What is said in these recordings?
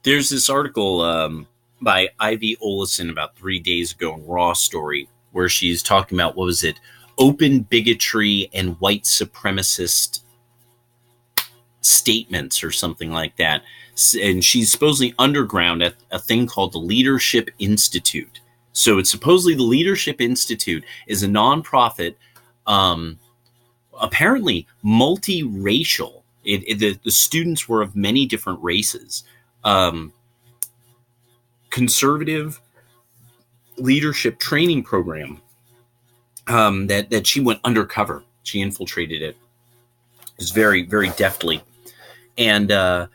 There's this article by Ivy Olison about 3 days ago in Raw Story where she's talking about, what was it, open bigotry and white supremacist statements or something like that. And she's supposedly underground at a thing called the Leadership Institute. So it's supposedly the Leadership Institute is a nonprofit, apparently multiracial. The students were of many different races. Conservative leadership training program that she went undercover. She infiltrated it. It was very, very deftly. And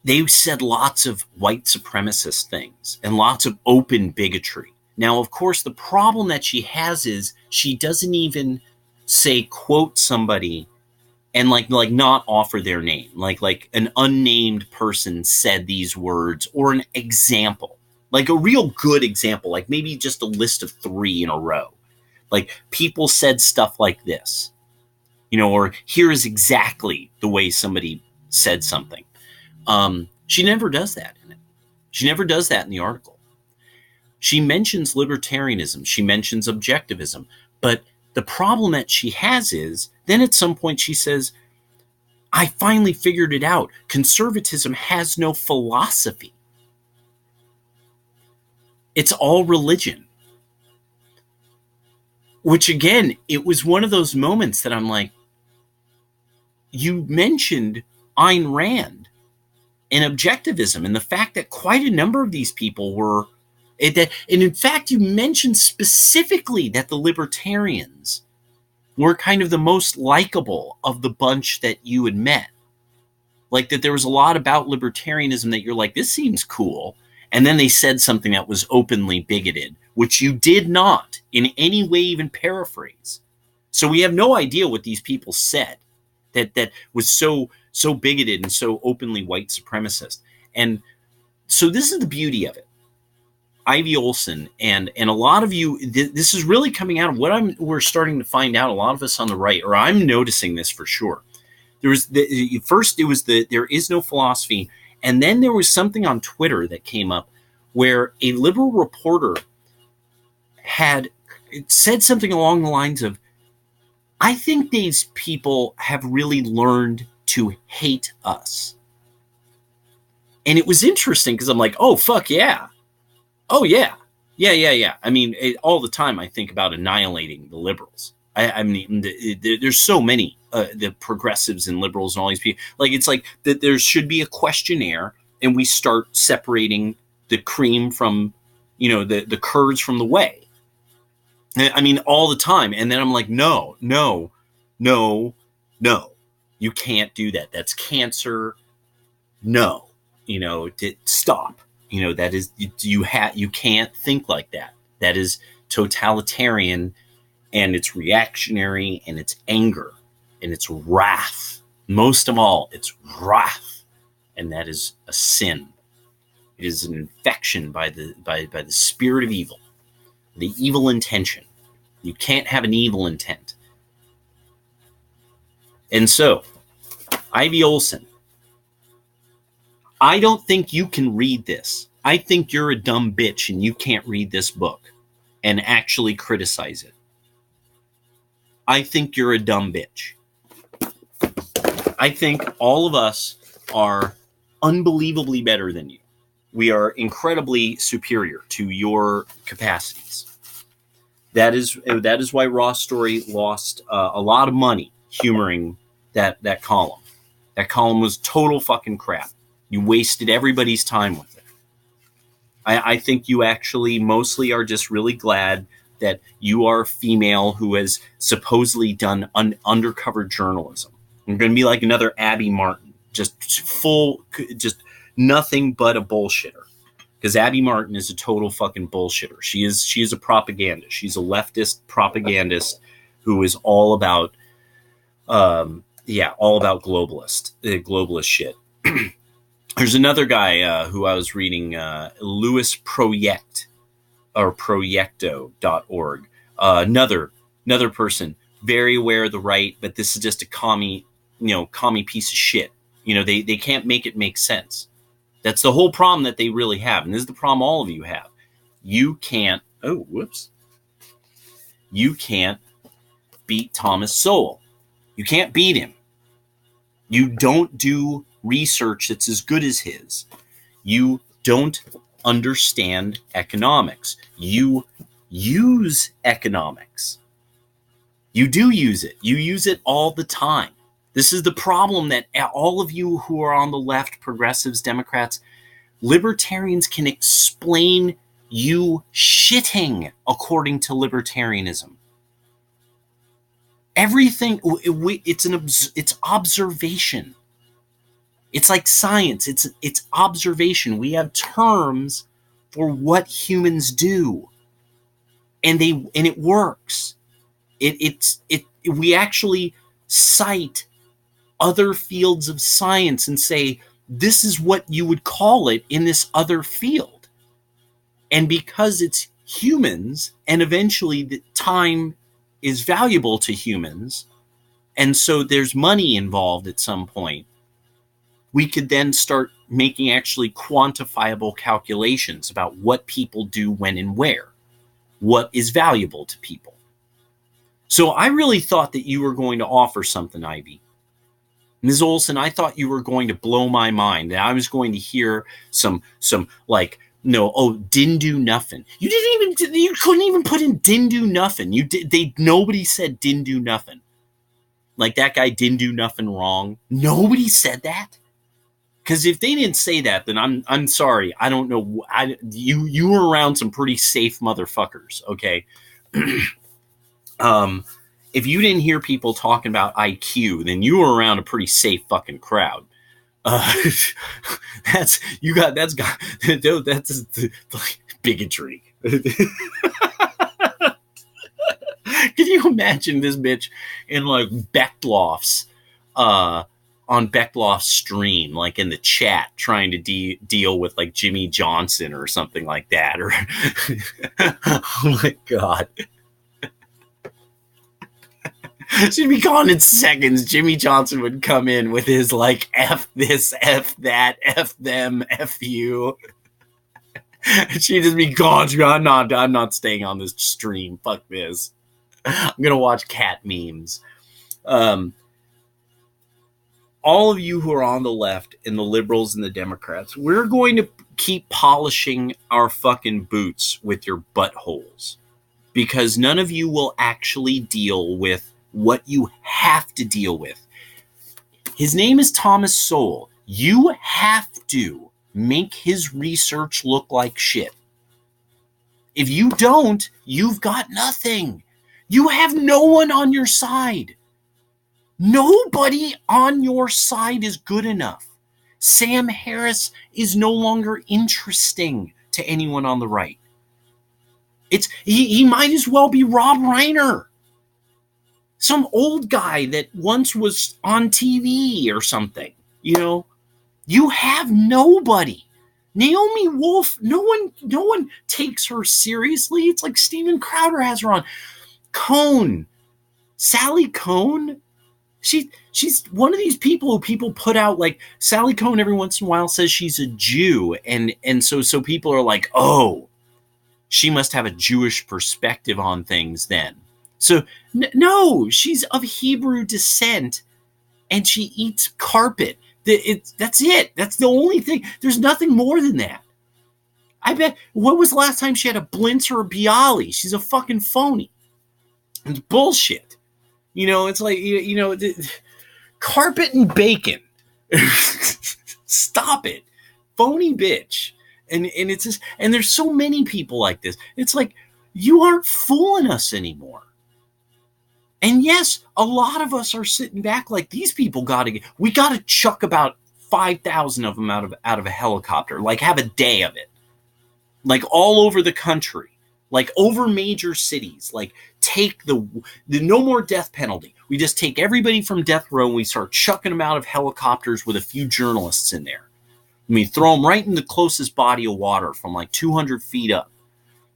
they said lots of white supremacist things and lots of open bigotry. Now, of course, the problem that she has is she doesn't even say, quote somebody and like not offer their name. Like an unnamed person said these words, or an example, like a real good example, like maybe just a list of 3 in a row. Like people said stuff like this, or here is exactly the way somebody said something. She never does that in it. She never does that in the article. She mentions libertarianism. She mentions objectivism. But the problem that she has is, then at some point she says, I finally figured it out. Conservatism has no philosophy. It's all religion. Which again, it was one of those moments that I'm like, you mentioned Ayn Rand and objectivism and the fact that quite a number of these people were, and in fact, you mentioned specifically that the libertarians were kind of the most likable of the bunch that you had met. Like that there was a lot about libertarianism that you're like, this seems cool. And then they said something that was openly bigoted, which you did not in any way even paraphrase. So we have no idea what these people said that was so bigoted and so openly white supremacist. And so this is the beauty of it. Ivy Olson and a lot of you, this is really coming out of what we're starting to find out, a lot of us on the right, or I'm noticing this for sure. There was first it was there is no philosophy, and then there was something on Twitter that came up where a liberal reporter had said something along the lines of, I think these people have really learned to hate us. And it was interesting because I'm like, oh, fuck yeah. Oh, yeah. Yeah. I mean, all the time I think about annihilating the liberals. I mean, there's so many, the progressives and liberals and all these people. Like, it's like that there should be a questionnaire and we start separating the cream from, the curds from the whey. I mean, all the time. And then I'm like, no. You can't do that. That's cancer. No. Stop. That is, you can't think like that. That is totalitarian, and it's reactionary, and it's anger, and it's wrath. Most of all, it's wrath. And that is a sin. It is an infection by the spirit of evil. The evil intention. You can't have an evil intent. And so, Ivy Olson, I don't think you can read this. I think you're a dumb bitch and you can't read this book and actually criticize it. I think you're a dumb bitch. I think all of us are unbelievably better than you. We are incredibly superior to your capacities. That is why Raw Story lost a lot of money humoring that column. That column was total fucking crap. You wasted everybody's time with it. I think you actually mostly are just really glad that you are a female who has supposedly done undercover journalism. You're going to be like another Abby Martin, just nothing but a bullshitter. Because Abby Martin is a total fucking bullshitter. She is a propagandist. She's a leftist propagandist who is all about, globalist shit. There's another guy who I was reading, Louis Project, or Proyecto.org. Another person, very aware of the right, but this is just a commie piece of shit. They can't make it make sense. That's the whole problem that they really have. And this is the problem all of you have. You can't, you can't beat Thomas Sowell. You can't beat him. You don't do research that's as good as his. You don't understand economics. You use economics. You do use it. You use it all the time. This is the problem that all of you who are on the left, progressives, Democrats, libertarians can explain you shitting according to libertarianism. Everything, it's observation. It's like science. It's observation. We have terms for what humans do, and it works. We actually cite other fields of science and say, this is what you would call it in this other field. And because it's humans, and eventually the time is valuable to humans, and so there's money involved at some point, we could then start making actually quantifiable calculations about what people do when and where, what is valuable to people. So I really thought that you were going to offer something, Ivy. Ms. Olson, I thought you were going to blow my mind, that I was going to hear some like, didn't do nothing. You couldn't even put in didn't do nothing. Nobody said didn't do nothing. Like that guy didn't do nothing wrong. Nobody said that. Because if they didn't say that, then I'm sorry. I don't know. You were around some pretty safe motherfuckers, okay? If you didn't hear people talking about IQ, then you were around a pretty safe fucking crowd. That's bigotry. Can you imagine this bitch in like Beckloff's on Beckloff's stream, like in the chat, trying to deal with like Jimmy Johnson or something like that? Or oh my god. She'd be gone in seconds. Jimmy Johnson would come in with his like F this, F that, F them, F you. She'd just be gone. I'm not staying on this stream. Fuck this. I'm gonna watch cat memes. All of you who are on the left and the liberals and the Democrats, we're going to keep polishing our fucking boots with your buttholes, because none of you will actually deal with what you have to deal with. His name is Thomas Sowell. You have to make his research look like shit. If you don't, you've got nothing. You have no one on your side. Nobody on your side is good enough. Sam Harris is no longer interesting to anyone on the right. He might as well be Rob Reiner. Some old guy that once was on TV or something. You have nobody. Naomi Wolf, no one takes her seriously. It's like Steven Crowder has her on. Cohn, Sally Cohn, she's one of these people who people put out, like Sally Cohn every once in a while says she's a Jew, and so people are like, oh, she must have a Jewish perspective on things then. So no, she's of Hebrew descent, and she eats carpet. That's it. That's the only thing. There's nothing more than that. I bet. When was the last time she had a Blintz or a Bialy? She's a fucking phony. It's bullshit. It's like carpet and bacon. Stop it, phony bitch. And it's just, and there's so many people like this. It's like, you aren't fooling us anymore. And yes, a lot of us are sitting back like, these people we got to chuck about 5,000 of them out of a helicopter, like have a day of it, like all over the country, like over major cities, like take the no more death penalty. We just take everybody from death row and we start chucking them out of helicopters with a few journalists in there. I mean, throw them right in the closest body of water from like 200 feet up.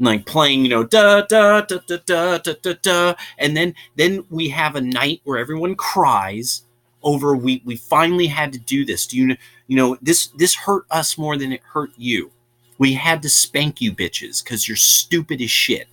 Like playing, da da da da da da da da, and then we have a night where everyone cries over we finally had to do this. Do you know this hurt us more than it hurt you. We had to spank you bitches because you're stupid as shit.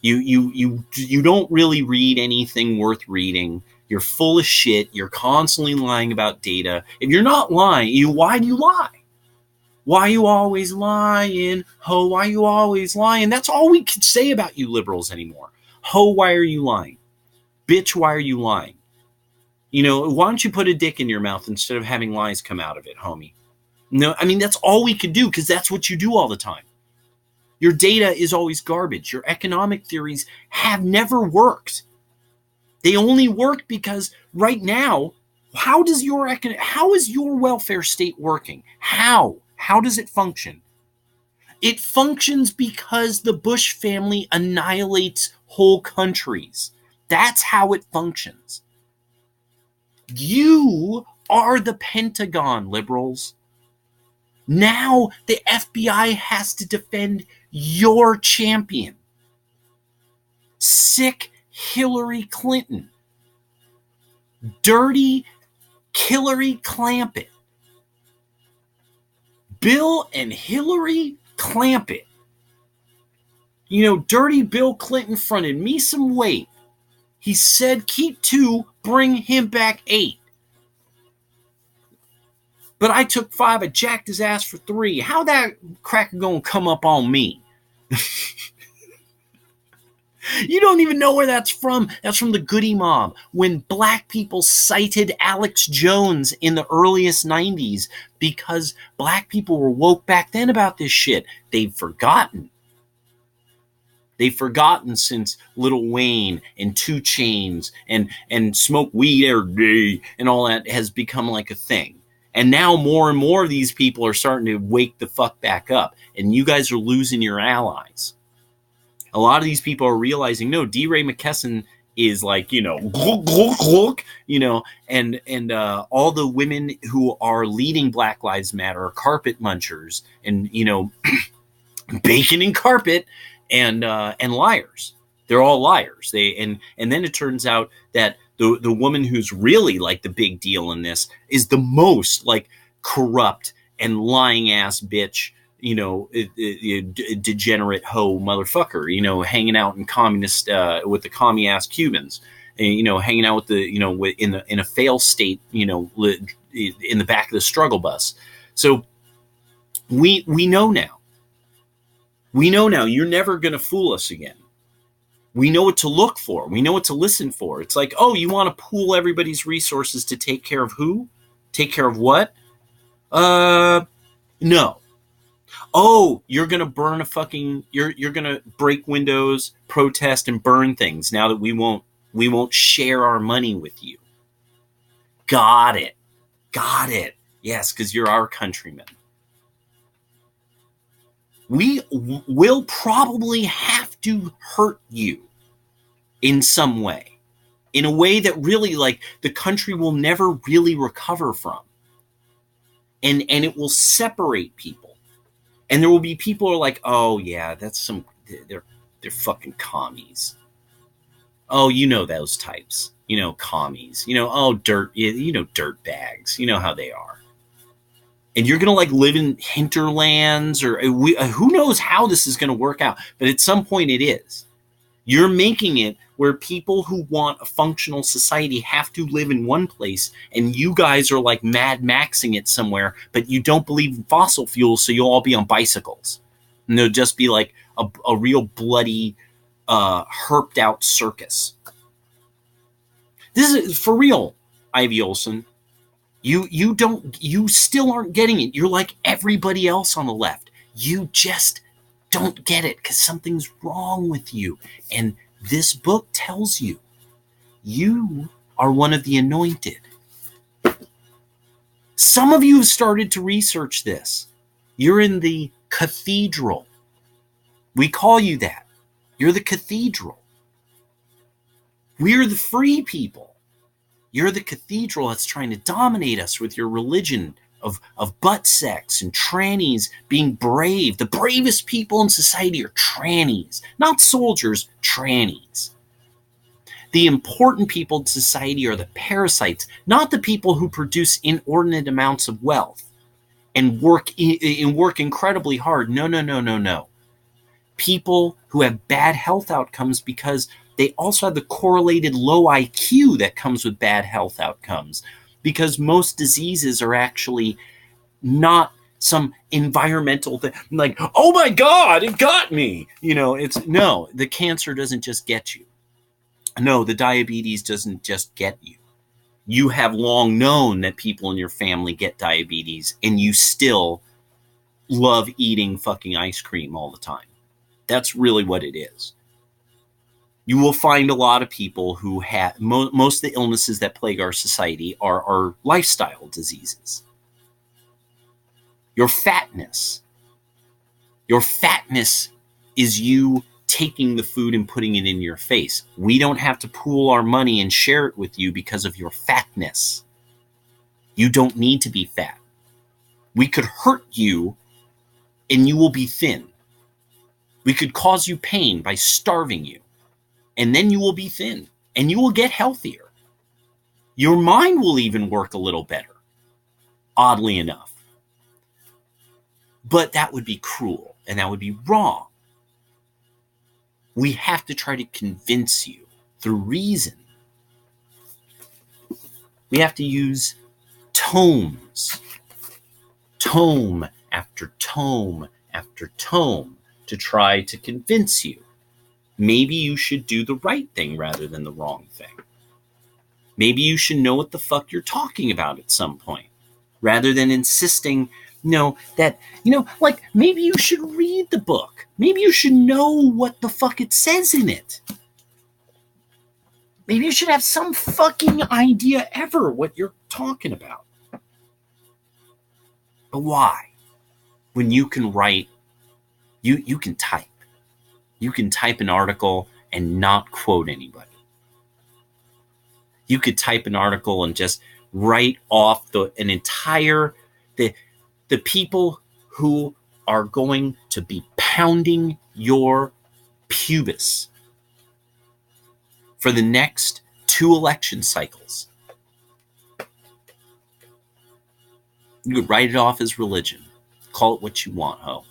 You don't really read anything worth reading. You're full of shit. You're constantly lying about data. If you're not lying, why do you lie? Why are you always lying? Ho, why are you always lying? That's all we can say about you liberals anymore. Ho, why are you lying? Bitch, why are you lying? Why don't you put a dick in your mouth instead of having lies come out of it, homie? No, I mean, that's all we could do because that's what you do all the time. Your data is always garbage. Your economic theories have never worked. They only work because right now, how is your welfare state working? How does it function? It functions because the Bush family annihilates whole countries. That's how it functions. You are the Pentagon, liberals. Now the FBI has to defend your champion. Sick Hillary Clinton. Dirty Hillary Clampett. Bill and Hillary Clampett. Dirty Bill Clinton fronted me some weight. He said, keep 2, bring him back 8. But I took 5, I jacked his ass for 3. How that cracker gonna come up on me? You don't even know where that's from. That's from the Goody Mob. When black people cited Alex Jones in the earliest 90s because black people were woke back then about this shit. They've forgotten. They've forgotten since Lil Wayne and 2 Chainz and smoke weed every day and all that has become like a thing. And now more and more of these people are starting to wake the fuck back up. And you guys are losing your allies. A lot of these people are realizing, no, D. Ray McKesson is like, gluk, gluk, gluk, and all the women who are leading Black Lives Matter are carpet munchers and, bacon and carpet and liars. They're all liars. And then it turns out that the woman who's really like the big deal in this is the most like corrupt and lying ass bitch, degenerate hoe motherfucker, hanging out in communist with the commie ass Cubans, and, hanging out with the in a fail state, in the back of the struggle bus. So we know now. We know now you're never going to fool us again. We know what to look for. We know what to listen for. It's like, oh, you want to pool everybody's resources to take care of who? Take care of what? No. Oh, you're going to burn you're going to break windows, protest, and burn things now that we won't share our money with you. Got it. Yes, because you're our countrymen. We will probably have to hurt you in some way, in a way that really, like, the country will never really recover from. And it will separate people. And there will be people who are like, oh, yeah, they're fucking commies. Oh, those types. Commies. Dirt bags. You know how they are. And you're going to live in hinterlands or who knows how this is going to work out. But at some point it is. You're making it where people who want a functional society have to live in one place. And you guys are like Mad Maxing it somewhere. But you don't believe in fossil fuels. So you'll all be on bicycles. And there'll just be like a real bloody herped out circus. This is for real, Ivy Olsen. You still aren't getting it. You're like everybody else on the left. You just don't get it because something's wrong with you. And this book tells you, you are one of the anointed. Some of you have started to research this. You're in the cathedral. We call you that. You're the cathedral. We're the free people. You're the cathedral that's trying to dominate us with your religion of butt sex and trannies being brave. The bravest people in society are trannies, not soldiers, trannies. The important people in society are the parasites, not the people who produce inordinate amounts of wealth and work incredibly hard. No, no, no, no, no. People who have bad health outcomes because they also have the correlated low IQ that comes with bad health outcomes, because most diseases are actually not some environmental thing like, oh my God, it got me. It's no, the cancer doesn't just get you. No, the diabetes doesn't just get you. You have long known that people in your family get diabetes and you still love eating fucking ice cream all the time. That's really what it is. You will find a lot of people who have most of the illnesses that plague our society are lifestyle diseases. Your fatness is you taking the food and putting it in your face. We don't have to pool our money and share it with you because of your fatness. You don't need to be fat. We could hurt you and you will be thin. We could cause you pain by starving you, and then you will be thin and you will get healthier. Your mind will even work a little better, oddly enough. But that would be cruel and that would be wrong. We have to try to convince you through reason. We have to use tomes, tome after tome after tome, to try to convince you. Maybe you should do the right thing rather than the wrong thing. Maybe you should know what the fuck you're talking about at some point, rather than insisting, like maybe you should read the book. Maybe you should know what the fuck it says in it. Maybe you should have some fucking idea ever what you're talking about. But why? When you can write, you can type. You can type an article and not quote anybody. You could type an article and just write off the people who are going to be pounding your pubis for the next 2 election cycles. You could write it off as religion. Call it what you want, ho.